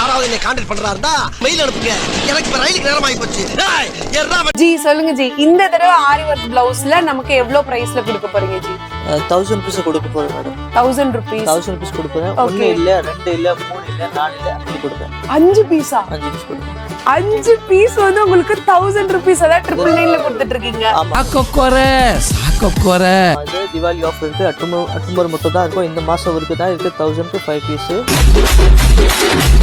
யாராவது என்ன contact பண்றாருந்தா mail அனுப்புங்க. எனக்கு இப்ப ரயிலுக்கு நேரம் ஆகி போச்சு. ஜி சொல்லுங்க ஜி, இந்த தடவை ஆரி ஒர்க் பிளவுஸ்ல நமக்கு எவ்வளவு பிரைஸ்ல கொடுக்க போறீங்க ஜி? 1000 rupees கொடுக்க போறேன் மேடம். 1000 rupees. 1000 rupees கொடுப்பேன். 1 இல்ல 2 இல்ல 3 இல்ல 4 இல்ல 5 கொடுப்பேன். 5 பீஸா? 5 பீஸ் கொடுப்பேன். 5 பீஸ் வந்து உங்களுக்கு 1000 rupees அத 999 ல கொடுத்துட்டு இருக்கீங்க. சாக்கோரே அது தீபாவளி ஆஃபர் இருக்கு. அக்டோபர் மட்டும் தான் இருக்கும். இந்த மாசம் வரைக்கும் தான் இருக்கு. 1000 க்கு 5 பீஸ்.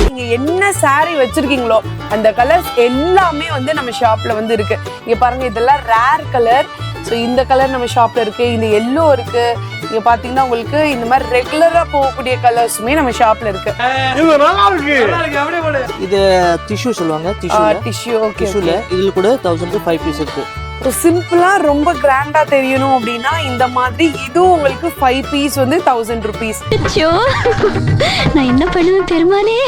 நீங்க என்ன saree வச்சிருக்கீங்களோ அந்த கலர்ஸ் எல்லாமே வந்து நம்ம ஷாப்ல வந்து இருக்கு. இங்க பாருங்க, இதெல்லாம் ரேர் கலர். ஸோ இந்த கலர் நம்ம ஷாப்ல இருக்கு, இந்த எல்லோ இருக்கு. இங்க பாத்தீங்கன்னா உங்களுக்கு இந்த மாதிரி ரெகுலரா போகக்கூடிய கலர்ஸுமே நம்ம ஷாப்ல இருக்கு. இது டிஷ்யூ சொல்லுவாங்க. Tissue okay. டிஷ்யூல இதுல கூட 1000 க்கு 5 பீஸ் இருக்கு. சிம்பிளா ரொம்ப கிராண்டா தெரியணும் அப்படின்னா இந்த மாதிரி இதுவும் உங்களுக்கு 5 பீஸ் வந்து 1000 rupees. நான் என்ன பண்ணுவேன் பெருமானே.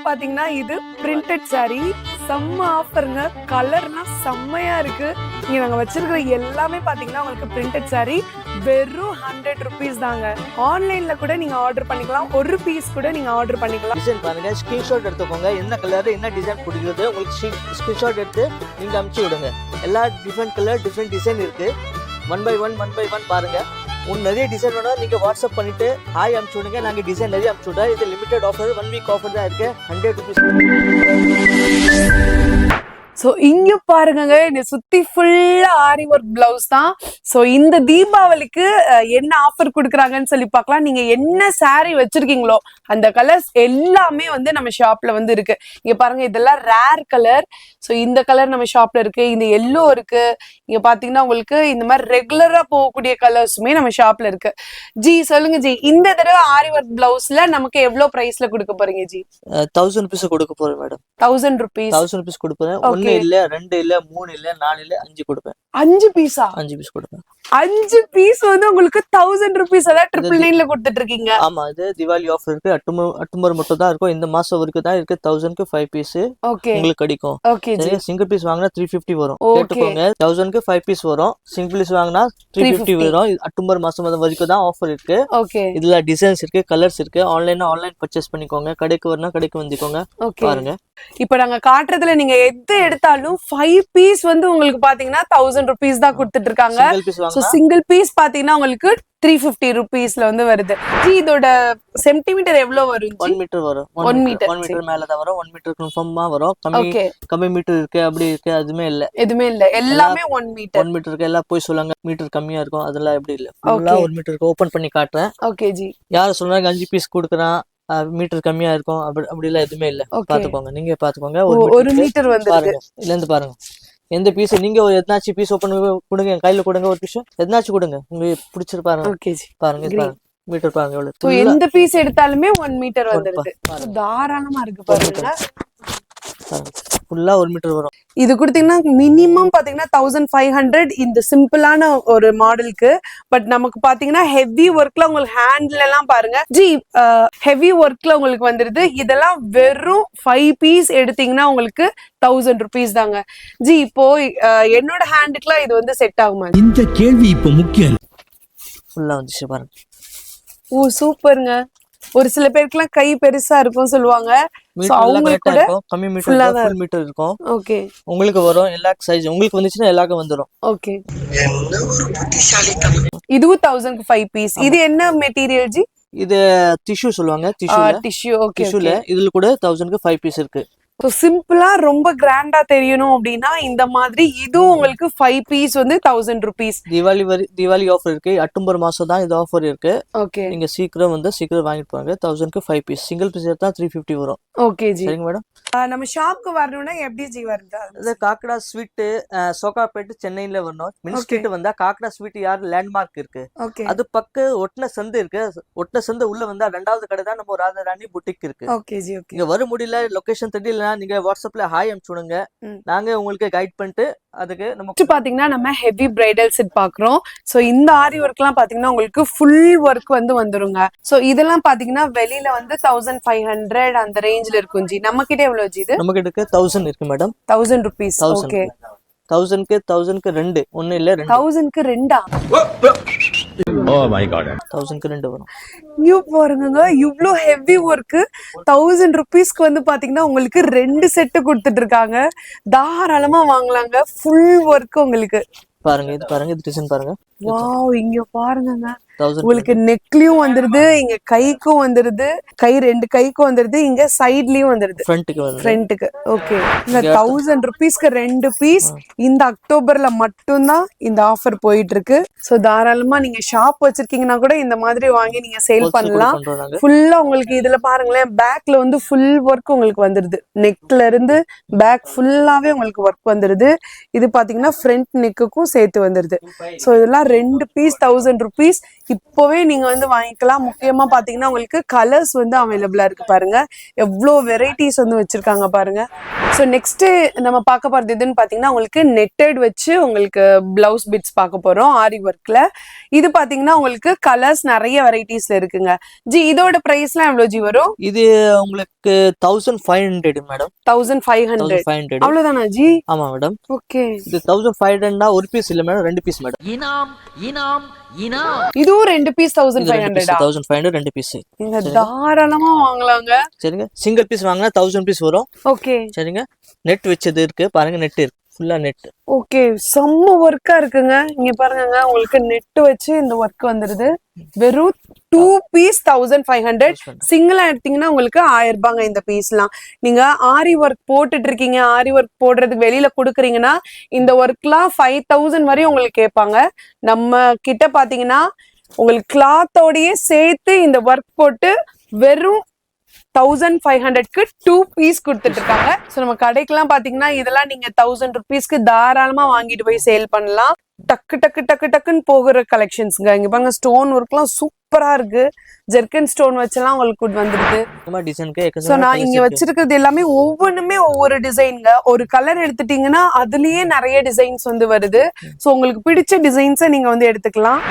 பாத்தீங்கன்னா இது பிரிண்டட் saree, செம்ம ஆஃபருங்க. கலர்னா செம்மையா இருக்கு. இங்க நாங்க வச்சிருக்கிற எல்லாமே பாத்தீங்கன்னா உங்களுக்கு பிரிண்டட் saree வெறும் 100 rupees தாங்க. ஆன்லைன்ல கூட நீங்க ஆர்டர் பண்ணிக்கலாம். ஒரு பீஸ் கூட நீங்க ஆர்டர் பண்ணிக்கலாம். டிசைன் பாருங்க, ஸ்கிரீன்ஷாட் எடுத்துக்கோங்க. என்ன கலர் என்ன டிசைன் பிடிக்குது உங்களுக்கு ஸ்கிரீன்ஷாட் எடுத்து நீங்க அனுப்பிச்சு விடுங்க. எல்லா டிஃப்ரெண்ட் கலர் டிஃப்ரெண்ட் டிசைன் இருக்கு. 1 by 1 பாருங்க. நிறைய டிசைன் வேணும் நீங்க வாட்ஸ்அப் பண்ணிட்டு ஹாய் அனுப்பிச்சு விடுங்க. நாங்க டிசைன் நிறைய அனுப்பிச்சு விடுறோம். இது லிமிடெட் ஆஃபர், 1 week ஆஃபர் தான் இருக்கு. 100 rupees. ஸோ இங்க பாருங்க, இந்த சுத்தி ஃபுல்லா ஆரி ஒர்க் பிளவுஸ் தான். ஸோ இந்த தீபாவளிக்கு என்ன ஆஃபர் கொடுக்குறாங்கன்னு சொல்லி பார்க்கலாம். நீங்க என்ன saree வச்சிருக்கீங்களோ அந்த கலர்ஸ் எல்லாமே வந்து நம்ம ஷாப்ல வந்து இருக்கு. இங்க பாருங்க, இதெல்லாம் ரேர் கலர். ஸோ இந்த கலர் நம்ம ஷாப்ல இருக்கு, இந்த எல்லோ இருக்கு. இங்க பாத்தீங்கன்னா உங்களுக்கு இந்த மாதிரி ரெகுலரா போகக்கூடிய கலர்ஸுமே நம்ம ஷாப்ல இருக்கு. ஜி சொல்லுங்க ஜி, இந்த தடவை ஆரி ஒர்க் பிளவுஸ்ல நமக்கு எவ்வளவு பிரைஸ்ல கொடுக்க போறீங்க ஜி? 1000 rupees கொடுக்க போறேன் மேடம். 1000 rupees. 1000 rupees கொடுப்பேன். 1 இல்ல 2 இல்ல 3 இல்ல 4 இல்ல 5 கொடுப்பேன். 5 பீஸா? 5 பீஸ் கொடுப்பேன். 5 பீஸ் வந்து உங்களுக்கு 1000 rupees அத 999 ல கொடுத்துட்டு இருக்கீங்க. ஆமா, இது தீபாவளி ஆஃபர் இருக்கு. அக்டோபர் மட்டும் தான் இருக்கும். இந்த மாசம் வரைக்கும் தான் இருக்கு. 1000 க்கு 5 பீஸ் உங்களுக்கு கிடைக்கும். Okay G. சிங்கிள் பீஸ் வாங்குனா 350 வரும். கேட்டுக்கோங்க, 1000 க்கு 5 பீஸ் வரும். சிங்கிள் பீஸ் வாங்குனா 350 வரும். அக்டோபர் மாசம் வரைக்கும் தான் ஆஃபர் இருக்கு. ஓகே. இதுல டிசைன்ஸ் இருக்கு, கலர்ஸ் இருக்கு. ஆன்லைன் பர்ச்சேஸ் பண்ணிக்கோங்க. கடைக்கு வரனா கடைக்கு வந்துக்கோங்க. பாருங்க, இப்ப நாங்க காட்டுறதுல நீங்க எது எடுத்தாலும் 5 பீஸ் வந்து உங்களுக்கு பாத்தீங்கன்னா 1000 rupees தான் கொடுத்துட்டு இருக்காங்க. சிங்கிள் பீஸ் பாத்தீங்கன்னா உங்களுக்கு 350 rupeesல வந்து வருது. இதோட சென்டிமீட்டர் எவ்வளவு வரும்? 1 மீட்டர் வரும். 1 மீட்டர் மேல தான் வரும். 1 மீட்டர் கன்ஃபார்மா வரும். கம்மி மீட்டர் இருக்கு, அப்படி இருக்கு, எதுவுமே இல்ல. எல்லாமே 1 மீட்டர். 1 மீட்டருக்கு எல்லாம் போய் சொல்லுங்க மீட்டர் கம்மியா இருக்கும். அதெல்லாம் எப்படி இல்ல. 1 மீட்டருக்கு ஓபன் பண்ணி காட்டுறேன். Okay G. யாரு சொன்னாங்க 5 பீஸ் கொடுக்குறான் மீட்டர் கம்மியா இருக்கும் அப்படி எல்லாம் எதுவுமே இல்ல. பாத்துக்கோங்க, நீங்க பாத்துக்கோங்க. 1 மீட்டர் வந்து பாருங்க. இல்ல இருந்து பாருங்க, எந்த பீஸ் நீங்க எதனாச்சும் பீஸ் ஓபன் கொடுங்க, கையில கொடுங்க. ஒரு பீஸ் எதனாச்சும் கொடுங்க, உங்களுக்கு பிடிச்சிரு பாருங்க. பாருங்க, இது பாருங்க மீட்டர் பாருங்க எவ்வளவு. எந்த பீஸ் எடுத்தாலுமே 1 மீட்டர் வந்துருது. தாராளமா இருக்கு பாருங்க. ஃபுல்லா 1 மீட்டர் வரும். இது கொடுத்தீங்கன்னா மினிமம் பாத்தீங்கன்னா 1500 இந்த சிம்பிளான ஒரு மாடலுக்கு. பட் நமக்கு பாத்தீங்கன்னா ஹெவி ஒர்க்ல உங்களுக்கு ஹேண்ட்ல எல்லாம் பாருங்க ஜி, ஹெவி ஒர்க்ல உங்களுக்கு வந்துருது. இதெல்லாம் வெறும் 5 பீஸ் எடுத்தீங்கன்னா உங்களுக்கு 1000 rupees தாங்க ஜி. இப்போ என்னோட ஹேண்டுக்குலாம் இது வந்து செட் ஆகுமா? இந்த கேள்வி இப்போ முக்கியம். ஃபுல்லா வந்துச்சு பாருங்க. ஓ சூப்பருங்க. ஒரு சில பேருக்குலாம் கை பெருசா இருக்கும் சொல்லுவாங்க. அவங்களுக்கு கூட கம்மி மீட்டர் ஃபுல் மீட்டர் இருக்கும். ஓகே. உங்களுக்கு வரும் எல்லா சைஸ். உங்களுக்கு வந்துச்சுன்னா எல்லாருக்கும் வந்துரும். ஓகே. என்ன ஒரு புத்திசாலித்தனம். இதுவும் 1000 க்கு 5 பீஸ். இது என்ன மெட்டீரியல் ஜி? இது டிஷ்யூ சொல்லுவாங்க. டிஷ்யூ. ஓகே. டிஷ்யூல இதுல கூட 1000 க்கு 5 பீஸ் இருக்கு. சிம்பிளா ரொம்ப கிராண்டா தெரியணும் அப்படின்னா இந்த மாதிரி இதுவும் உங்களுக்கு 5 பீஸ் வந்து 1000 rupees. தீபாவளி ஆஃபர் இருக்கு. அக்டோபர் மாசம் தான் இது ஆஃபர் இருக்கு. ஓகே. நீங்க சீக்கிரம் வாங்கிட்டு போங்க. 1000 க்கு 5 பீஸ். சிங்கிள் பீஸ் எடுத்தா 350 வரும். Okay G. சரிங்க மேடம். நம்ம ஷாப்க்கு வரணும்னா எப்படி ஜி வருது? அது காக்கடா ஸ்வீட் சோகாப்பேட் சென்னையில வரணும். மின் ஸ்ட்ரீட் வந்தா காக்கடா ஸ்வீட் லேண்ட்மார்க் இருக்கு. அது பக்கம் ஒட்டன சந்து இருக்கு. ஒட்டன சந்து உள்ள வந்தா 2வது கடை தான் நம்ம ராதாராணி புட்டிக் இருக்கு. Okay G. ஓகே. இங்க வர முடியல, லொகேஷன் தெரியல, நீங்க வாட்ஸ்அப்ல ஹாய் அனுப்பிச்சுடுங்க. நாங்க உங்களுக்கு கைட் பண்ணிட்டு அதுக்கு நம்ம பாத்தீங்கன்னா நம்ம ஹெவி பிரைடல் செட் பாக்குறோம். சோ இந்த ஆரி ஒர்க் எல்லாம் பாத்தீங்கன்னா உங்களுக்கு ஃபுல் ஒர்க் வந்து வந்துருங்க. சோ இதெல்லாம் பாத்தீங்கன்னா வெளியில வந்து 1500 அந்த ரேஞ்ச்ல இருக்கும் ஜி. நம்ம கிட்ட எவ்வளவு ஜி? இது நம்ம கிட்ட 1000 இருக்கு மேடம். 1000 rupees. ஓகே. 1000 க்கு 2 1 இல்ல 2. 1000 க்கு 2. Oh my god. 1000க்கு 2 வரும். இங்க பாருங்க இவ்ளோ ஹெவி ஒர்க் 1000 ருபீஸ்க்கு வந்து பாத்தீங்கன்னா உங்களுக்கு 2 செட்டு கொடுத்துட்டு இருக்காங்க. தாராளமா வாங்கலாங்க. ஃபுல் ஒர்க் உங்களுக்கு. பாருங்க இது பாருங்க, இது டிசைன் பாருங்க. வாவ், இங்க பாருங்க 1000 உங்களுக்கு நெக்லயும் வந்துருது, இங்க கைக்கும் வந்துருது, ரெண்டு கைக்கும் வந்துருது, இங்க சைட்லயும் வந்துருது, ஃப்ரண்ட்க்கு வந்து ஃப்ரண்ட்டுக்கு. ஓகே, இந்த 1000 ருபீஸ்க்கு 2 பீஸ் இந்த அக்டோபர்ல மட்டும்தான் இந்த ஆஃபர் போயிட்டு இருக்கு. சோ தாராளமா நீங்க ஷாப் வச்சிருக்கீங்கன்னா கூட இந்த மாதிரி வாங்கி நீங்க சேல் பண்ணலாம். ஃபுல்லா உங்களுக்கு இதுல பாருங்களேன், பேக்ல வந்து ஃபுல் ஒர்க் உங்களுக்கு வந்துருது. நெக்ல இருந்து பேக் ஃபுல்லாவே உங்களுக்கு ஒர்க் வந்துருது. இது பாத்தீங்கன்னா ஃப்ரண்ட் நெக்குக்கும் சேர்த்து வந்துருது. சோ இதெல்லாம் 2 பீஸ் 1000 ருபீஸ். இப்போவே நீங்க வந்து வாங்கிக்கலாம். முக்கியமா பாத்தீங்கன்னா உங்களுக்கு கலர்ஸ் வந்து அவைலபிளா இருக்கு. பாருங்க எவ்வளோ வெரைட்டிஸ் வந்து வச்சிருக்காங்க பாருங்க. ஸோ நெக்ஸ்ட் நம்ம பார்க்க போறது எதுன்னு பாத்தீங்கன்னா உங்களுக்கு நெட்டட் வச்சு உங்களுக்கு பிளவுஸ் பிட்ஸ் பார்க்க போறோம் ஆரி ஒர்க்ல. இது பாத்தீங்கன்னா உங்களுக்கு கலர்ஸ் நிறைய வெரைட்டிஸ்ல இருக்குங்க. ஜி இதோட பிரைஸ்லாம் எவ்வளவு ஜி வரும்? இது உங்களுக்கு 1500 மேடம். 1500 அவ்வளவுதானா ஜி? ஆமா மேடம். ஓகே, இது 1500 ஒரு பீஸ் இல்ல மேடம், 2 பீஸ் மேடம். இதுவும் 2 பீஸ் 1500. 1500 2 பீஸ். நீங்க தாராளமா வாங்கலாங்க. சரிங்க, சிங்கிள் பீஸ் வாங்கினா 1000 பீஸ் வரும். ஓகே, சரிங்க. நெட் வச்சது இருக்கு பாருங்க, நெட் இருக்கு ஃபுல்லா நெட். ஓகே, செம்ம ஒர்க்கா இருக்குங்க. இங்க பாருங்க உங்களுக்கு நெட் வச்சு இந்த ஒர்க் வந்துருது. வெறும் 2 பீஸ் 1500. சிங்கிளா எடுத்தீங்கன்னா உங்களுக்கு 1000 ரூபாங்க இந்த பீஸ்லாம். நீங்க ஆரி ஒர்க் போட்டுட்டு இருக்கீங்க, ஆரி ஒர்க் போடுறதுக்கு வெளியில கொடுக்குறீங்கன்னா இந்த ஒர்க்லாம் 5000 வரையும் உங்களுக்கு கேட்பாங்க. நம்ம கிட்ட பாத்தீங்கன்னா உங்களுக்கு கிளாத்தோடயே சேர்த்து இந்த ஒர்க் போட்டு வெறும் 1500க்கு 2 பீஸ் கொடுத்துட்டு இருக்காங்க. சோ நம்ம கடைக்கெல்லாம் பாத்தீங்கன்னா இதெல்லாம் நீங்க 1000 ருபீஸ்க்கு தாராளமா வாங்கிட்டு போய் சேல் பண்ணலாம். டக்கு டக்கு டக்கு டக்குன்னு போகிற கலெக்ஷன்ஸ்ங்க. இங்க பாருங்க ஸ்டோன் ஒர்க்லாம் சூப்பரா இருக்கு. ஜெர்கன் ஸ்டோன் வச்செல்லாம் உங்களுக்கு வந்துருது. சோ நான் இங்க வச்சிருக்கிறது எல்லாமே ஒவ்வொன்றுமே ஒவ்வொரு டிசைன்ங்க. ஒரு கலர் எடுத்துட்டீங்கன்னா அதுலயே நிறைய டிசைன்ஸ் வந்து வருது. சோ உங்களுக்கு பிடிச்ச டிசைன்ஸை நீங்க வந்து எடுத்துக்கலாம்.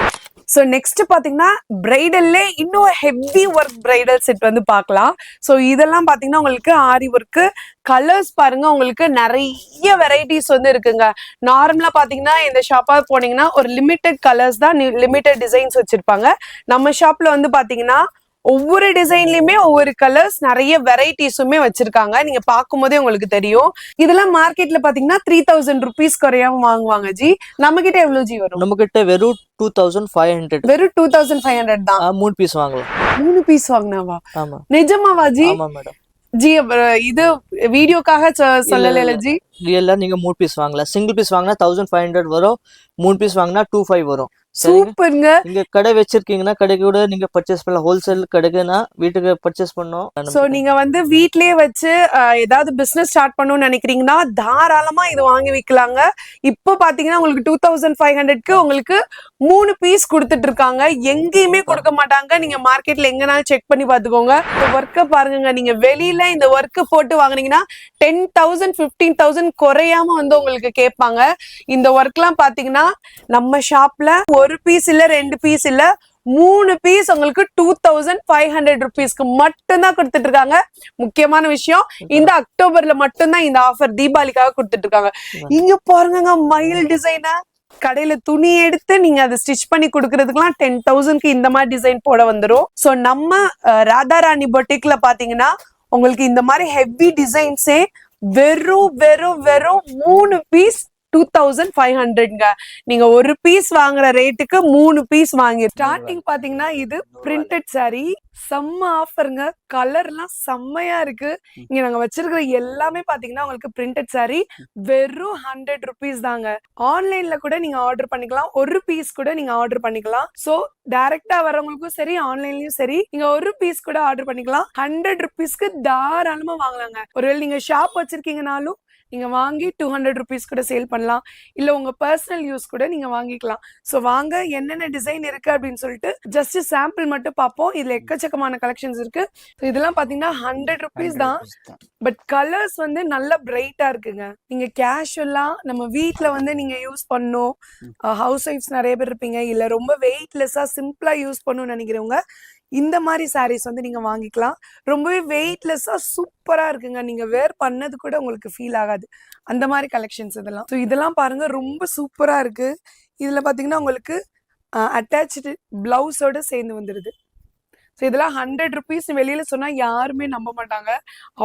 ஸோ நெக்ஸ்ட் பாத்தீங்கன்னா பிரைடல்லே இன்னும் ஹெவி ஒர்க் பிரைடல் செட் வந்து பார்க்கலாம். ஸோ இதெல்லாம் பாத்தீங்கன்னா உங்களுக்கு ஆரி ஒர்க்கு கலர்ஸ் பாருங்க, உங்களுக்கு நிறைய வெரைட்டிஸ் வந்து இருக்குங்க. நார்மலா பாத்தீங்கன்னா இந்த ஷாப்பா போனீங்கன்னா ஒரு லிமிடெட் கலர்ஸ் தான், லிமிடெட் டிசைன்ஸ் வச்சிருப்பாங்க. நம்ம ஷாப்ல வந்து பாத்தீங்கன்னா ஒவ்வொரு டிசைன்லயுமே ஒவ்வொரு கலர்ஸ் நிறைய வெரைட்டிஸுமே வச்சிருக்காங்க. நீங்க பார்க்கும் போதே உங்களுக்கு தெரியும். இதெல்லாம் மார்க்கெட்ல பாத்தீங்கன்னா 3000 ருபீஸ் குறையாம வாங்குவாங்க ஜி. நம்ம கிட்ட எவ்வளவு ஜி வரும்? நம்ம கிட்ட வெறும் 2500. வெறும் 2500 தான். 3 பீஸ் வாங்கலாம். 3 பீஸ் வாங்கினாவா? ஆமா. நிஜமாவா ஜி? ஆமா மேடம். ஜி இது வீடியோக்காக சொல்லல ஜி. ரியலா நீங்க 3 பீஸ் வாங்கலாம். சிங்கிள் பீஸ் வாங்கினா 1500 வரும். 3 பீஸ் வாங்கினா 2500 வரும். சூப்பர்ங்க. நீங்க கடை வச்சிருக்கீங்கன்னா கடைக்கு கூட நீங்க பர்ச்சேஸ் பண்ணலாம். ஹோல்சேல் கடைக்குன்னா வீட்டுக்கு பர்ச்சேஸ் பண்ணோம். சோ நீங்க வந்து வீட்லயே வச்சு ஏதாவது பிசினஸ் ஸ்டார்ட் பண்ணணும்னு நினைக்கிறீங்கன்னா தாராளமா இது வாங்கி விக்கலாங்க. இப்போ பாத்தீங்கன்னா உங்களுக்கு 2500க்கு உங்களுக்கு 3 பீஸ் கொடுத்துட்டு இருக்காங்க. எங்கேயுமே கொடுக்க மாட்டாங்க. நீங்க மார்க்கெட்ல எங்கனாலும் செக் பண்ணி பாத்துக்கோங்க. இந்த ஒர்க்கை பாருங்க. நீங்க வெளியில இந்த ஒர்க் போட்டு வாங்குனீங்கன்னா 10,000 15,000 குறையாம வந்து உங்களுக்கு கேட்பாங்க. இந்த ஒர்க் எல்லாம் பாத்தீங்கன்னா நம்ம ஷாப்ல ஒரு பீஸ் இல்ல 2 பீஸ் இல்ல 3 பீஸ் உங்களுக்கு 2500 ருபீஸ்க்கு மட்டும்தான் கொடுத்துட்டு இருக்காங்க. முக்கியமான விஷயம், இந்த அக்டோபர்ல மட்டும்தான் இந்த ஆஃபர் தீபாவளிக்காக கொடுத்துட்டு இருக்காங்க. இங்க பாருங்க மயில் டிசைனா. கடையில துணி எடுத்து நீங்க அதை ஸ்டிச் பண்ணி கொடுக்கறதுக்குலாம் 10,000க்கு இந்த மாதிரி டிசைன் போட வந்துரும். சோ நம்ம ராதாராணி பொட்டிக்ல பாத்தீங்கன்னா உங்களுக்கு இந்த மாதிரி ஹெவி டிசைன்ஸே வெறும் 3 பீஸ் 2500ங்க. நீங்க ஒரு பீஸ் வாங்குற ரேட்டுக்கு 3 பீஸ் வாங்கி ஸ்டார்டிங் பாத்தீங்கன்னா இது பிரிண்டட் சாரி. செம்ம ஆஃபருங்க. கலர்லாம் செம்மையா இருக்கு. இங்க நாங்க வச்சிருக்கிற எல்லாமே பாத்தீங்கன்னா உங்களுக்கு பிரிண்டட் சாரி வெறும் 100 ருபீஸ் தாங்க. ஆன்லைன்ல கூட நீங்க ஆர்டர் பண்ணிக்கலாம். ஒரு பீஸ் கூட நீங்க ஆர்டர் பண்ணிக்கலாம். சோ டைரக்டா வரவங்களுக்கும் சரி, ஆன்லைன்லயும் சரி, நீங்க ஒரு பீஸ் கூட ஆர்டர் பண்ணிக்கலாம். 100 ருபீஸ்க்கு தாராளமா வாங்கலாங்க. ஒருவேளை நீங்க ஷாப் வச்சிருக்கீங்கனாலும் நீங்க வாங்கி 200 ருபீஸ் கூட சேல் பண்ணலாம். இல்ல உங்க பர்சனல் யூஸ் கூட நீங்க வாங்கிக்கலாம். சோ வாங்க, என்னென்ன டிசைன் இருக்கு அப்படின்னு சொல்லிட்டு ஜஸ்ட் சாம்பிள் மட்டும் பார்ப்போம். இதுல எக்கச்சக்கமான கலெக்ஷன்ஸ் இருக்கு. இதெல்லாம் பாத்தீங்கன்னா 100 ருபீஸ் தான். பட் கலர்ஸ் வந்து நல்ல பிரைட்டா இருக்குங்க. நீங்க கேஷுவலா நம்ம வீட்ல வந்து நீங்க யூஸ் பண்ணும், ஹவுஸ் ஒய்ஃப்ஸ் நிறைய பேர் இருப்பீங்க, இல்ல ரொம்ப வெயிட்லெஸ்ஸா சிம்பிளா யூஸ் பண்ணணும்னு நினைக்கிறவங்க இந்த மாதிரி சாரீஸ் வந்து நீங்க வாங்கிக்கலாம். ரொம்பவே வெயிட்லெஸ்ஸா சூப்பரா இருக்குங்க. நீங்க வேர் பண்ணது கூட உங்களுக்கு ஃபீல் ஆகாது. அந்த மாதிரி கலெக்ஷன்ஸ் இதெல்லாம். ஸோ இதெல்லாம் பாருங்க ரொம்ப சூப்பரா இருக்கு. இதுல பாத்தீங்கன்னா உங்களுக்கு அட்டாச்சு பிளவுஸோட சேர்ந்து வந்துடுது. ஸோ இதெல்லாம் 100 ருபீஸ் வெளியில சொன்னா யாருமே நம்ப மாட்டாங்க.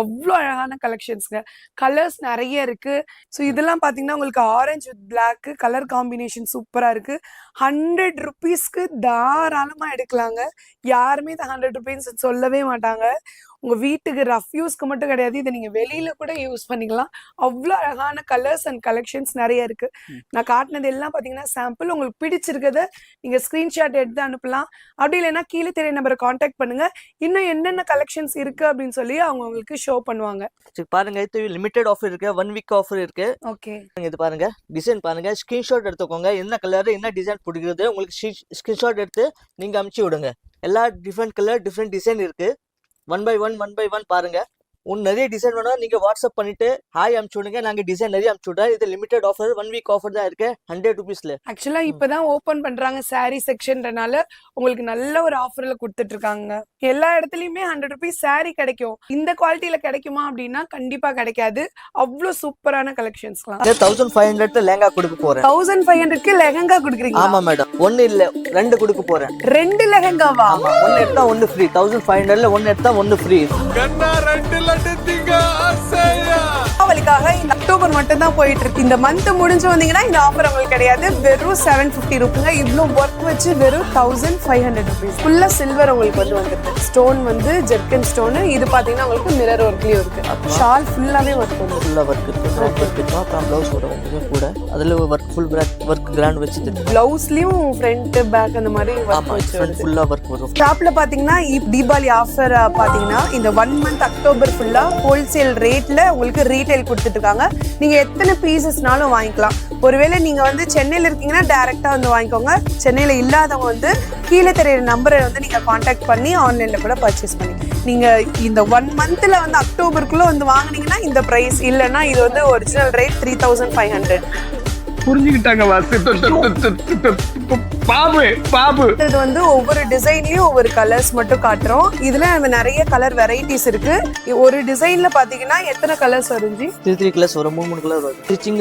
அவ்வளோ அழகான கலெக்ஷன்ஸ்ங்க. கலர்ஸ் நிறைய இருக்கு. ஸோ இதெல்லாம் பார்த்தீங்கன்னா உங்களுக்கு orange with black colour combination சூப்பரா இருக்கு. 100 ருபீஸ்க்கு தாராளமா எடுக்கலாங்க. யாருமே இந்த 100 ருபீஸ் சொல்லவே மாட்டாங்க. உங்க வீட்டுக்கு ரஃப் யூஸ்க்கு மட்டும் கிடையாது, இதை நீங்க வெளியில கூட யூஸ் பண்ணிக்கலாம். அவ்வளோ அழகான கலர்ஸ் அண்ட் கலெக்ஷன்ஸ் நிறைய இருக்கு. நான் காட்டினது எல்லாம் பார்த்தீங்கன்னா சாம்பிள். உங்களுக்கு பிடிச்சிருக்கத நீங்க ஸ்கிரீன்ஷாட் எடுத்து அனுப்பலாம். அப்படி இல்லைன்னா கீழே தெரிய நம்பரை காண்டாக்ட் பண்ணுங்க. இன்னும் என்னென்ன கலெக்ஷன்ஸ் இருக்கு அப்படின்னு சொல்லி அவங்க உங்களுக்கு ஷோ பண்ணுவாங்க. சரி பாருங்க, இது லிமிடெட் ஆஃபர் இருக்கு, 1 வீக் ஆஃபர் இருக்கு. ஓகே, இது பாருங்க, டிசைன் பாருங்க, ஸ்கிரீன்ஷாட் எடுத்துக்கோங்க. என்ன கலர் என்ன டிசைன் பிடிக்கிறது உங்களுக்கு ஸ்கிரீன்ஷாட் எடுத்து நீங்க அனுப்பிச்சு விடுங்க. எல்லா டிஃப்ரெண்ட் கலர் டிஃப்ரெண்ட் டிசைன் இருக்கு. 1 by 1 பாருங்க. நிறைய டிசைன் வேணும் நீங்க வாட்ஸ்அப் பண்ணிட்டு ஹாய் அனுப்பிச்சு விடுங்க. நாங்க டிசைன் நிறைய அனுப்பிச்சு விடுறோம். இது லிமிடெட் ஆஃபர், 1 வீக் ஆஃபர் தான் இருக்கு, 100 ருபீஸ்ல. ஆக்சுவலா இப்பதான் ஓபன் பண்றாங்க சாரி செக்ஷன்றனால உங்களுக்கு நல்ல ஒரு ஆஃபர்ல கொடுத்துட்டு இருக்காங்க. எல்லா இடத்துலயுமே 100 ருபீஸ் சாரி கிடைக்கும். இந்த குவாலிட்டியில கிடைக்குமா அப்படின்னா கண்டிப்பா கிடைக்காது. அவ்வளவு சூப்பரான கலெக்ஷன்ஸ்லாம். 1500 லெஹங்கா கொடுக்க போறேன். 1500க்கு லெஹங்கா கொடுக்குறீங்க? ஆமா மேடம், 1 இல்ல 2 கொடுக்க போறேன். 2 லெஹங்காவா? ஆமா, 1 எடுத்தா 1 ஃப்ரீ. 1500ல 1 எடுத்தா 1 ஃப்ரீ. அவளுக்காக இந்த அக்டோபர் மட்டும் தான் போயிட்டு இருக்கு. இந்த மந்த் முடிஞ்சு வந்தீங்கன்னா இந்த ஆஃபர் உங்களுக்கு கிடையாது. வெறும் 750 ருபீங்க. இவ்வளவு ஒர்க் வச்சு வெறும் 1500 ருபீஸ். ஃபுல்லா சில்வர் உங்களுக்கு வந்துருக்கு. Stone ஜெர்கன் stone. இது பாத்தீங்கன்னா உங்களுக்கு மிரர் ஒர்க்லயும் இருக்கு. ஷால் ஃபுல்லாவே ஒர்க் ஃபுல்லா ஒர்க் இருக்கு. அப்புறம் ப்ளவுஸ் வரும் கூட, அதுல ஒர்க் ஃபுல் ஒர்க் கிராண்ட் வச்சிட்டு ப்ளவுஸ்லயும் ஃப்ரண்ட் பேக் அந்த மாதிரி ஒர்க் வச்சு ஃபுல்லா ஒர்க் வரும். ஷாப்ல பாத்தீங்கன்னா தீபாவளி ஆஃபர் பாத்தீங்கன்னா இந்த 1 மந்த் அக்டோபர் ஃபுல்லா ஹோல்சேல் ரேட்ல உங்களுக்கு ரீட்டைல் கொடுத்துட்டு இருக்காங்க. நீங்க எத்தனை பீசஸ்னாலும் வாங்கிக்கலாம். ஒருவேளை நீங்க சென்னையில இருக்கீங்கன்னா டைரக்டா வாங்கிக்கோங்க. சென்னையில இல்லாதவங்க கீழே தெரியுற நம்பரை நீங்க கான்டாக்ட் பண்ணி ஆன்லைன்ல கூட பர்ச்சேஸ் பண்ணி நீங்க இந்த 1 மந்த்ல அக்டோபருக்குள்ள வாங்குனீங்கன்னா இந்த பிரைஸ். இல்லைன்னா இது ஒரிஜினல் ரேட் 3500. புரிஞ்சுக்கிட்டாங்க பாபு. இது ஒவ்வொரு டிசைன்லயும் ஒவ்வொரு கலர்ஸ் மட்டும் காட்டுறோம். இதுல நிறைய கலர் வெரைட்டிஸ் இருக்கு. ஒரு டிசைன்ல பாத்தீங்கன்னா எத்தனை கலர்ஸ் வருஞ்சி? 3 கலர்ஸ் வரும், 3 கலர் வரும். ஸ்டிச்சிங்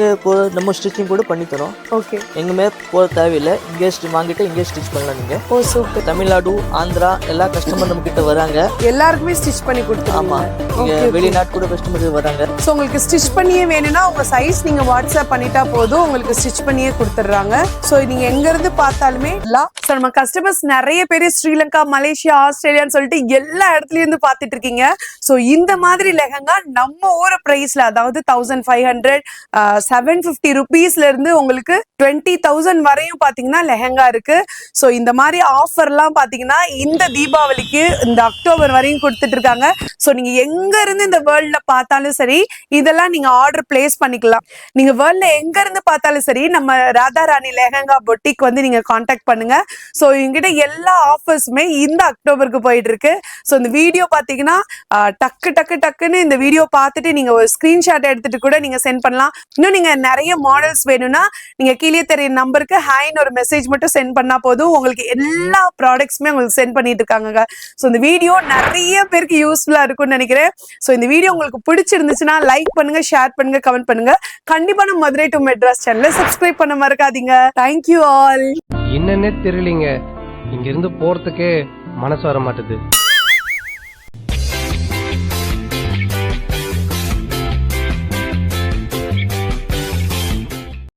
நம்ம ஸ்டிச்சிங் கூட பண்ணி தரோம். ஓகே, எங்குமே போக தேவையில்லை. இங்கே வாங்கிட்டு இங்கே ஸ்டிச் பண்ணலாம் நீங்க. ஓ சூப்பர். தமிழ்நாடு, ஆந்திரா எல்லா கஸ்டமர் நம்ம கிட்ட வராங்க. எல்லாருக்குமே ஸ்டிச் பண்ணி கொடுத்துருவோம். ஆமா, வெளிநாட்டு கூட கஸ்டமர் வராங்க. ஸோ உங்களுக்கு ஸ்டிச் பண்ணியே வேணும்னா உங்க சைஸ் நீங்க வாட்ஸ்அப் பண்ணிட்டா போதும், உங்களுக்கு ஸ்டிச் பண்ணியே கொடுத்துட்றாங்க. ஸோ நீங்க எங்க இருந்து பார்த்தாலுமே நம்ம கஸ்டமர்ஸ் நிறைய பேர் ஸ்ரீலங்கா, மலேசியா, ஆஸ்திரேலியான்னு சொல்லிட்டு எல்லா இடத்துலயும் இருந்து பார்த்துட்டு இருக்கீங்க. ஸோ இந்த மாதிரி லெஹங்கா நம்ம ஊர் பிரைஸ்ல, அதாவது 1500 750 ருபீஸ்ல இருந்து உங்களுக்கு 20,000 வரையும் பாத்தீங்கன்னா லெஹங்கா இருக்கு. ஸோ இந்த மாதிரி ஆஃபர்லாம் பாத்தீங்கன்னா இந்த தீபாவளிக்கு இந்த அக்டோபர் வரையும் கொடுத்துட்டு இருக்காங்க. ஸோ நீங்க எங்க இருந்து இந்த வேர்ல்ட்ல பார்த்தாலும் சரி, இதெல்லாம் நீங்க ஆர்டர் பிளேஸ் பண்ணிக்கலாம். நீங்க வேர்ல்ட்ல எங்க இருந்து பார்த்தாலும் சரி, நம்ம ராதா ராணி லெஹங்கா பொட்டிக் நீங்க கான்டாக்ட் பண்ணுங்க. ஸோ எங்கிட்ட எல்லா ஆஃபர்ஸுமே இந்த அக்டோபருக்கு போயிட்டு இருக்கு. ஸோ இந்த வீடியோ பாத்தீங்கன்னா டக்குன்னு இந்த வீடியோ பார்த்துட்டு நீங்க ஒரு ஸ்கிரீன்ஷாட் எடுத்துட்டு கூட நீங்க சென்ட் பண்ணலாம். இன்னும் நீங்க நிறைய மாடல்ஸ் வேணும்னா நீங்க கீழே தெரிய நம்பருக்கு ஹாய்னு ஒரு மெசேஜ் மட்டும் சென்ட் பண்ணா போதும். உங்களுக்கு எல்லா ப்ராடக்ட்ஸுமே உங்களுக்கு சென்ட் பண்ணிட்டு இருக்காங்க. ஸோ இந்த வீடியோ நிறைய பேருக்கு யூஸ்ஃபுல்லா இருக்கும்னு நினைக்கிறேன். ஸோ இந்த வீடியோ உங்களுக்கு பிடிச்சிருந்துச்சுன்னா லைக் பண்ணுங்க, ஷேர் பண்ணுங்க, கமெண்ட் பண்ணுங்க. கண்டிப்பா நம்ம மதுரை டு மெட்ராஸ் சேனலை சப்ஸ்கிரைப் பண்ண மறக்காதீங்க. Thank you all. என்னன்னே தெரியலீங்க, இங்க இருந்து போறதுக்கே மனசு வர மாட்டுது.